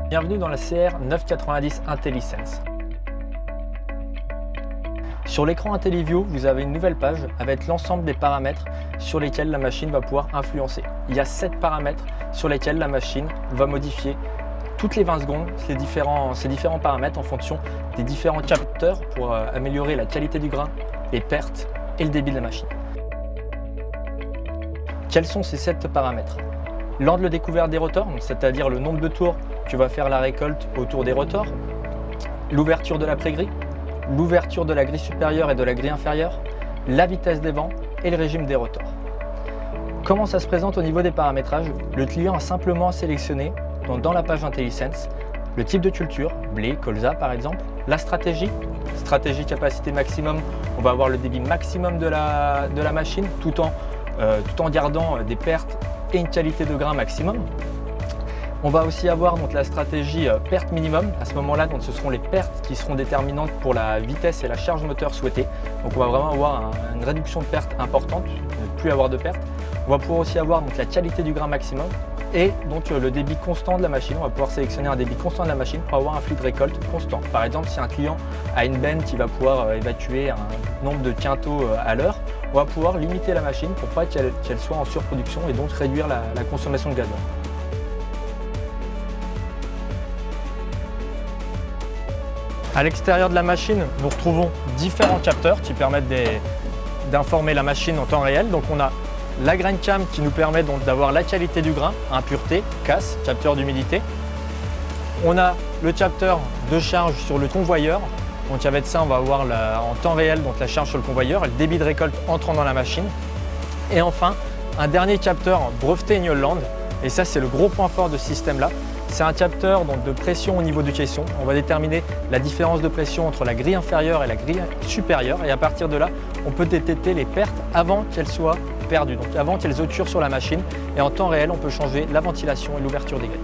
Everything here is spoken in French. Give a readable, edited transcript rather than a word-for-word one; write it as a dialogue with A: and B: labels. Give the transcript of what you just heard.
A: Bienvenue dans la CR 990 IntelliSense. Sur l'écran IntelliView, vous avez une nouvelle page avec l'ensemble des paramètres sur lesquels la machine va pouvoir influencer. Il y a 7 paramètres sur lesquels la machine va modifier toutes les 20 secondes ces différents paramètres en fonction des différents capteurs pour améliorer la qualité du grain, les pertes et le débit de la machine. Quels sont ces 7 paramètres? L'angle découvert des rotors, c'est-à-dire le nombre de tours que va faire la récolte autour des rotors, l'ouverture de la pré-grille, l'ouverture de la grille supérieure et de la grille inférieure, la vitesse des vents et le régime des rotors. Comment ça se présente au niveau des paramétrages? Le client a simplement à sélectionner dans la page IntelliSense le type de culture, blé, colza par exemple, la stratégie capacité maximum, on va avoir le débit maximum de la machine tout en gardant des pertes et une qualité de grain maximum. On va aussi avoir donc la stratégie perte minimum. À ce moment-là, donc, ce seront les pertes qui seront déterminantes pour la vitesse et la charge moteur souhaitée. Donc on va vraiment avoir une réduction de pertes importante, ne plus avoir de pertes. On va pouvoir aussi avoir donc, la qualité du grain maximum et donc le débit constant de la machine. On va pouvoir sélectionner un débit constant de la machine pour avoir un flux de récolte constant. Par exemple, si un client a une benne qui va pouvoir évacuer un nombre de quintaux à l'heure, on va pouvoir limiter la machine pour pas qu'elle soit en surproduction et donc réduire la consommation de gasoil. À l'extérieur de la machine, nous retrouvons différents capteurs qui permettent d'informer la machine en temps réel. Donc on a la grain cam qui nous permet donc d'avoir la qualité du grain, impureté, casse, capteur d'humidité. On a le capteur de charge sur le convoyeur. Donc avec ça, on va avoir en temps réel donc la charge sur le convoyeur et le débit de récolte entrant dans la machine. Et enfin, un dernier capteur breveté Newland. Et ça, c'est le gros point fort de ce système-là. C'est un capteur donc, de pression au niveau du caisson. On va déterminer la différence de pression entre la grille inférieure et la grille supérieure. Et à partir de là, on peut détecter les pertes avant qu'elles soient perdues, donc avant qu'elles occurrent sur la machine. Et en temps réel, on peut changer la ventilation et l'ouverture des grilles.